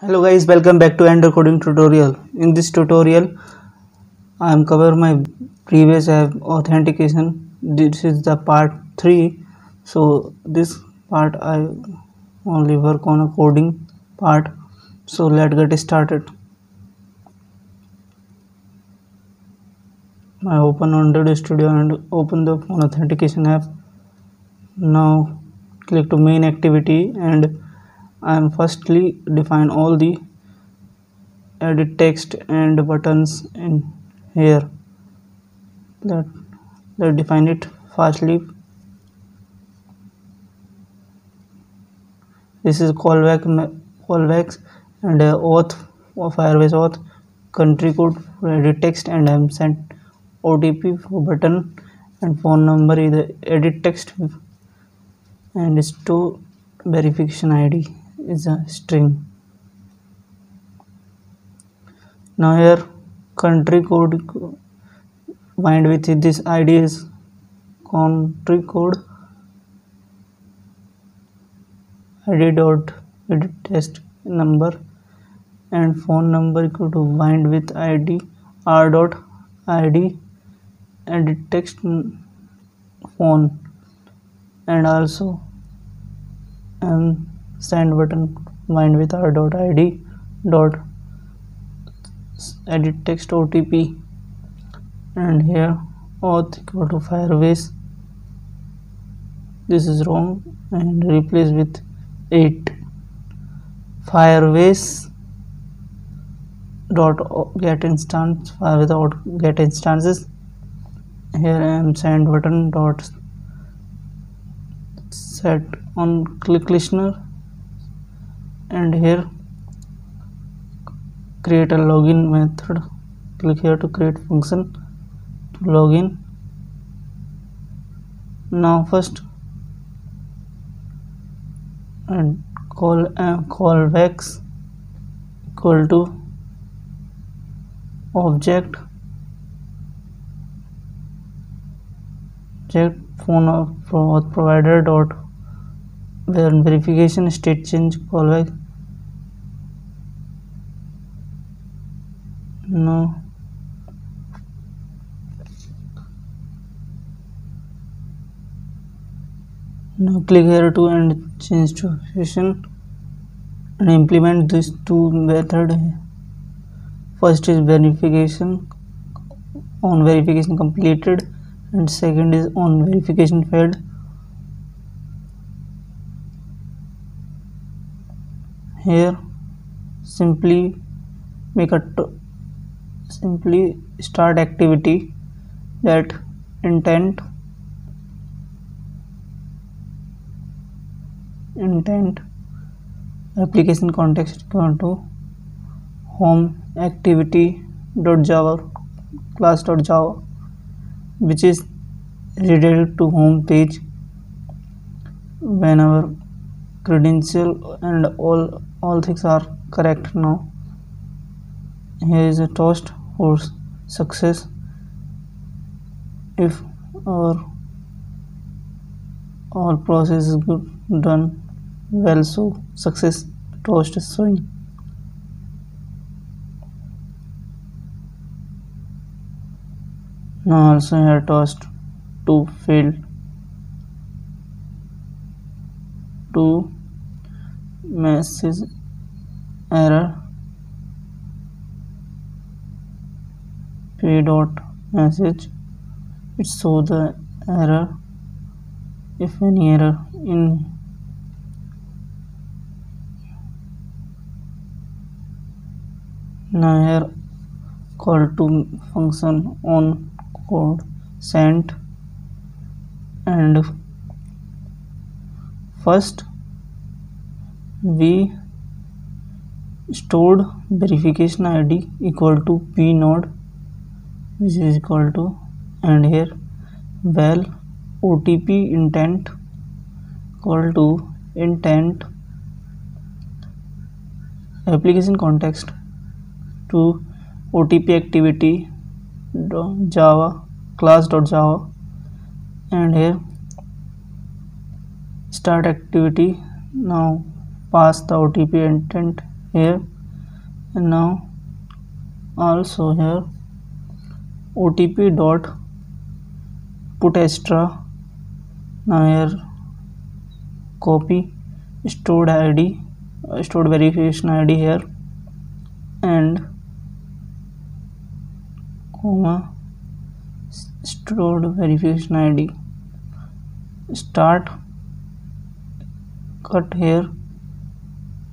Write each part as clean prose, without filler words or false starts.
Hello guys, welcome back to Ender Coding tutorial. In this tutorial, I am cover my previous app authentication. This is the part 3. So this part I only work on a coding part. So let's get started. I open Android Studio and open the phone authentication app. Now click to main activity and I am firstly define all the edit text and buttons in here. Let's define it fastly. This is callbacks and auth or Firebase auth, country code for edit text, and I'm sent OTP for button, and phone number is the edit text, and store verification ID is a string. Now here country code bind with this ID is country code ID dot edit text number, and phone number equal to bind with ID r dot ID edit text phone, and also send button bind with r dot ID dot edit text OTP, and here auth equal to Firebase. This is wrong and replace with 8 Firebase dot get instance without get instances. Here I am send button dot set on click listener, and here create a login method. Click here to create function to login. Now first and callbacks equal to object phone of provider dot verification state change callback. Now click here to and change to session and implement these two methods. First is verification on verification completed, and second is on verification failed. Here simply make a simply start activity that intent application context equal to home activity dot java class dot java, which is redirect to home page when our credential and all things are correct. Now here is a toast for success. If our all process is good done well, so success toast is showing. Now also here toast to failed to message error p dot message. It show the error if any error in. Now here call to function on code sent, and first we stored verification ID equal to p node, which is equal to, and here val OTP intent equal to intent application context to OTP activity java class dot java, and here start activity. Now pass the OTP intent here And now also here OTP dot put extra. Now here copy stored ID, stored verification ID here, and comma stored verification ID. Start, cut here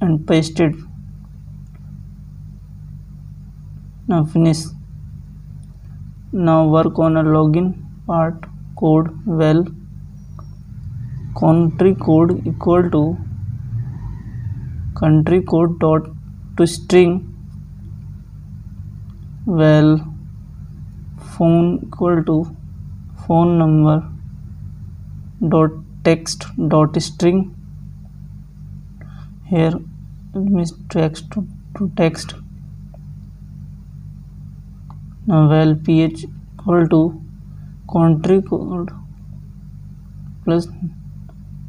and paste it. Now finish. Now work on a login part code. Well, country code equal to country code dot to string. Well, phone equal to phone number dot text dot string. Here it means text to text. Now well, ph equal to country code plus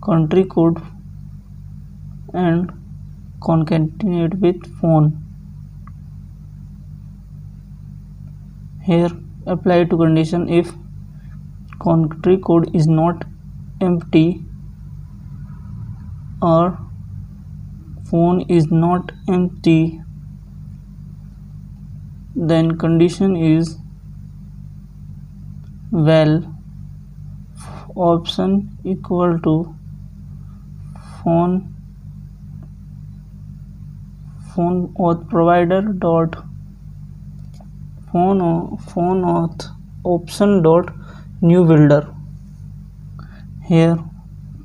country code and concatenate with phone. Here apply to condition if country code is not empty or phone is not empty, then condition is well option equal to phone auth provider dot phone auth option dot new builder. Here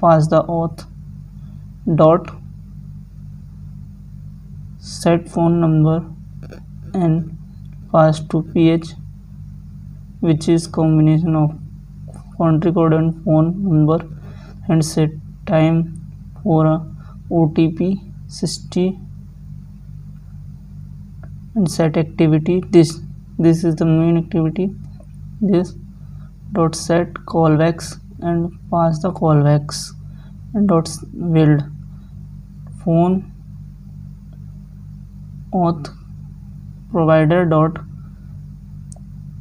pass the auth dot set phone number and pass to ph, which is combination of country code and phone number, and set time for a OTP 60 and set activity. This is the main activity. This dot set callbacks and pass the callbacks and dot build phone auth provider dot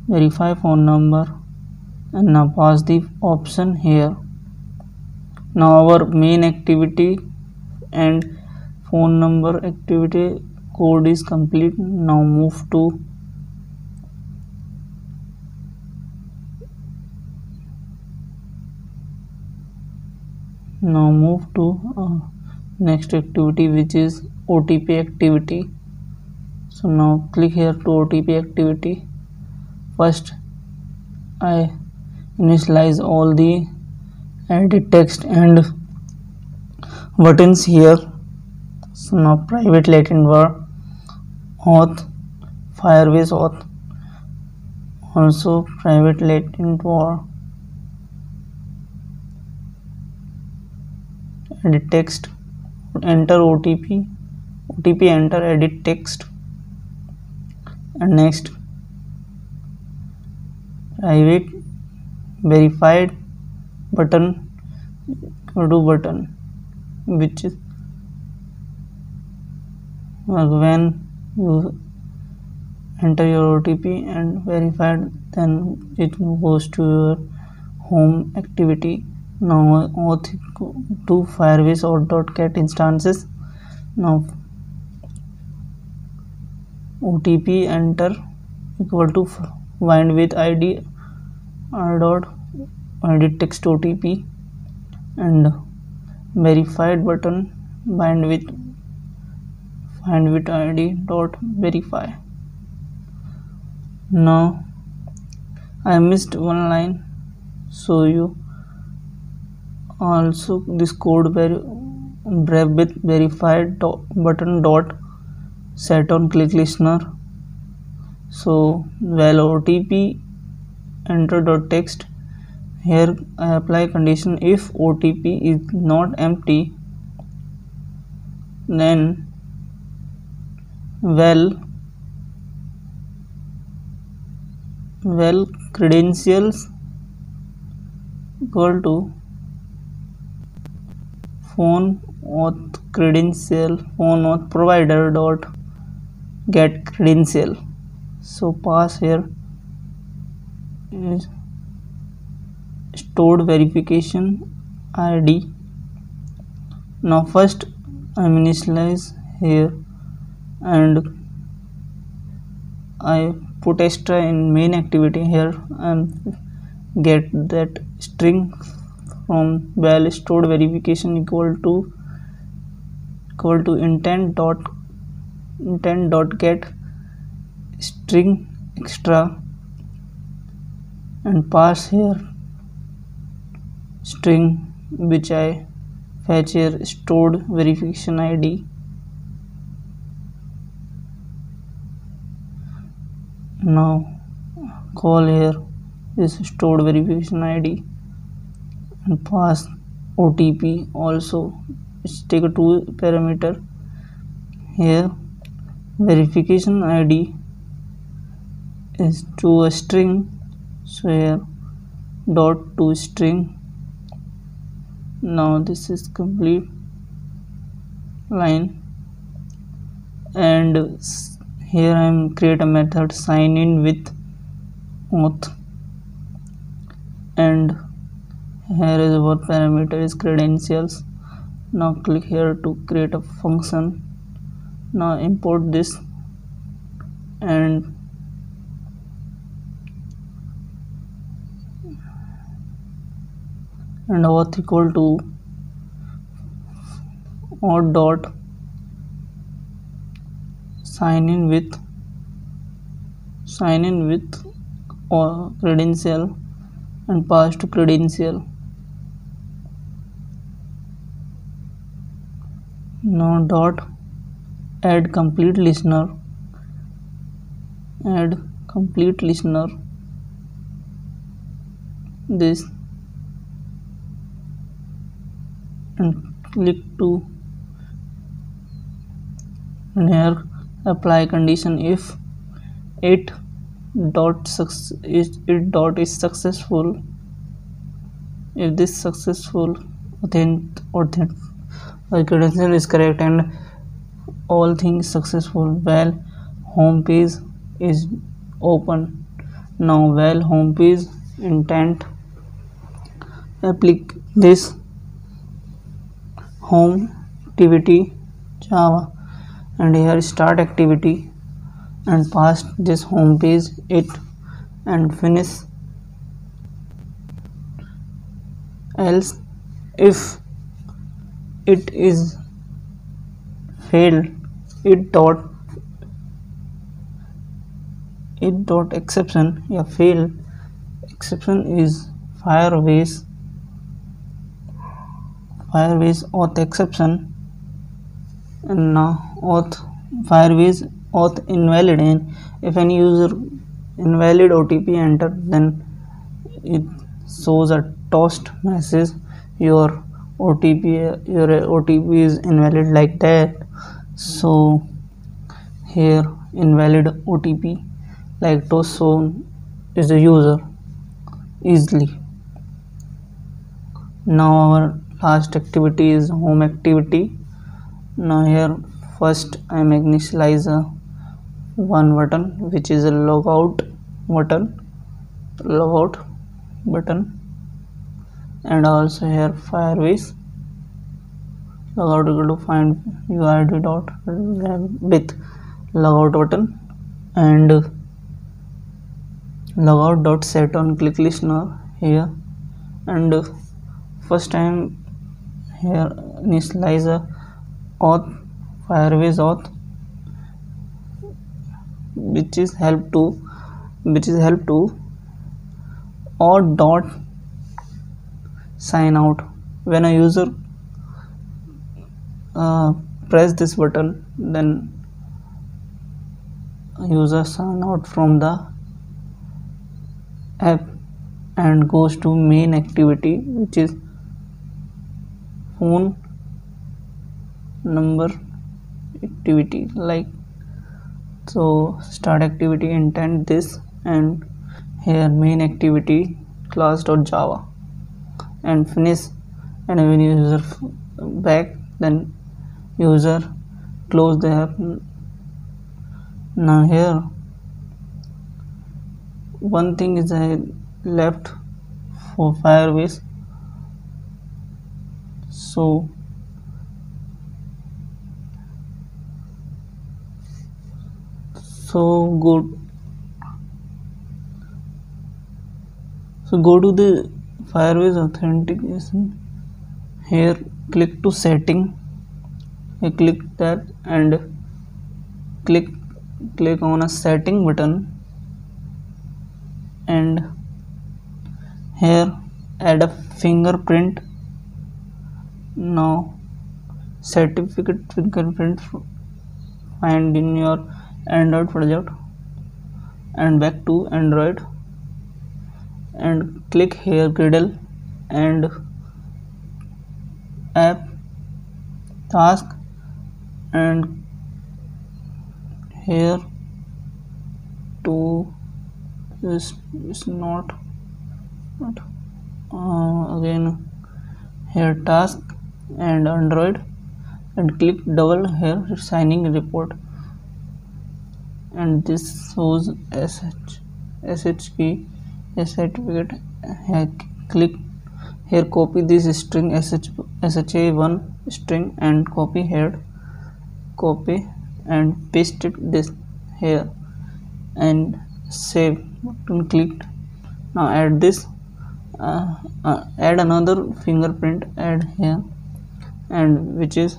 verify phone number, and now pass the option here. Now our main activity and phone number activity code is complete. Now move to next activity, which is OTP activity. So now click here to OTP activity. First I initialize all the edit text and buttons here. So now private latent var auth Firebase auth, also private latent var edit text, enter OTP enter edit text, and next private verified button button, which is when you enter your OTP and verified, then it goes to your home activity. Now auth to Firebase auth.get instances. Now OTP enter equal to bind with ID r dot edit text OTP, and verified button bind with ID dot verify. Now I missed one line, so you also this code brave with verified button dot set on click listener. So well OTP enter dot text. Here I apply condition if OTP is not empty, then well credentials equal to phone auth provider dot get credential. So pass here is stored verification ID. Now first I'm initialize here and I put extra in main activity here and get that string from val stored verification equal to intent dot get string extra and pass here string which I fetch here stored verification ID. Now call here this stored verification ID and pass OTP also. Let's take a two parameter here. Verification ID is to a string, so here dot to string. Now this is complete line and here I am create a method sign in with auth and here is our parameter is credentials. Now click here to create a function. Now import this and auth equal to auth dot sign in with credential and pass to credential. Now dot add complete listener this and click to and here apply condition if it dot is successful. If this successful credential is correct and all things successful, val home page is open. Now val home page intent apply this home activity Java and here start activity and pass this home page it and finish. Else if it is failed it dot exception. Yeah, fail exception is Firebase auth exception and now Firebase auth invalid, and if any user invalid OTP enter then it shows a toast message your OTP is invalid like that. So here invalid OTP like toast shown is the user easily. Now our last activity is home activity. Now here first I am initialize one button which is a logout button and also here Firebase logout equal to find UID dot with logout button and logout dot set on click listener here and first time here initialize auth Firebase auth which is help to auth dot sign out. When a user press this button then user sign out from the app and goes to main activity which is phone number activity like so. Start activity intent this and here main activity class.java and finish, and when user back then user close the app Now here one thing is I left for Firebase, so good. So go to the Firebase authentication. Here click to setting. I click that and click on a setting button, and here add a fingerprint. Now certificate fingerprint find in your Android project and back to Android, and click here Gradle and app task, and here to is not again here task and Android, and click double here signing report, and this shows SH key certificate. Click here, copy this string SHA1 string and copy here, copy and paste it this here and save button clicked. Now add this add another fingerprint, add here, and which is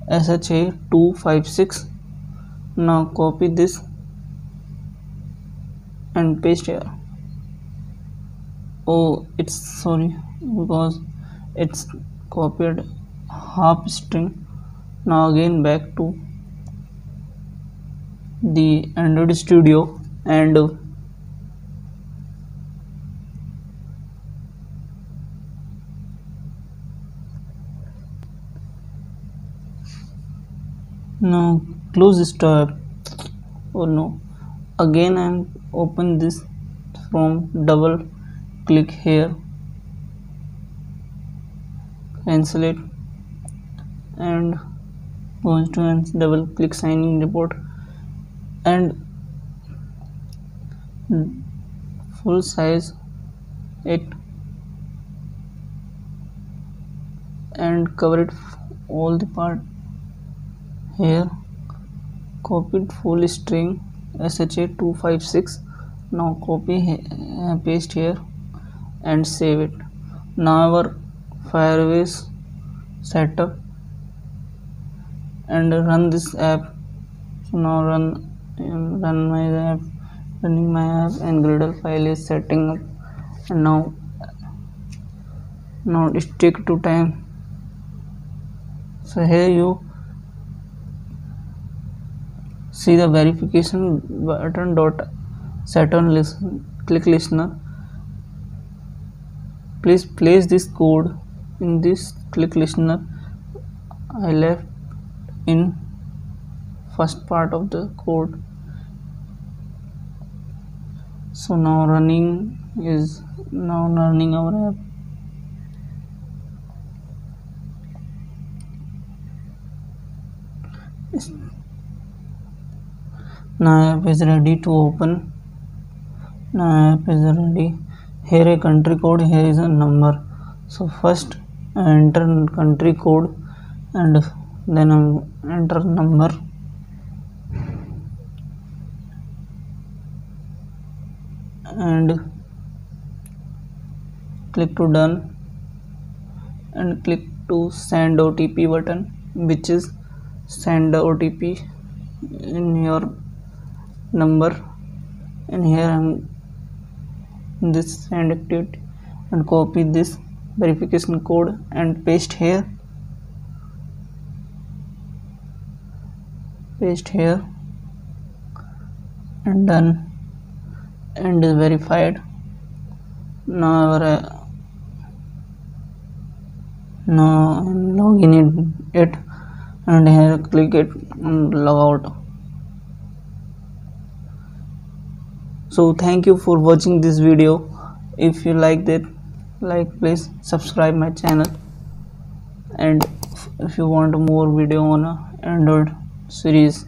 SHA256. Now copy this and paste here. Oh, it's sorry, because it's copied half string. Now again back to the Android Studio, and now close this tab. Oh no, again I'm open this from double click here, cancel it, and goes to and double click signing report, and full size it and cover it all the part. Here copied full string SHA256. Now copy paste here and save it. Now our Firebase setup, and run this app. So now run my app, running my app, and Gradle file is setting up, and now it take to time. So here you see the verification button dot set on click listener. Please place this code in this click listener. I left in first part of the code. So now running our app. Now app is ready to open. Now app is ready. Here a country code, here is a number. So first enter country code and then enter number, and click to done, and click to send OTP button, which is send the OTP in your number, and here I'm in this send activity, and copy this verification code and paste here, and done, and verified. Now I'm logging in it, and here click it and log out. So thank you for watching this video. If you liked it, please subscribe my channel, and if you want more video on Android series,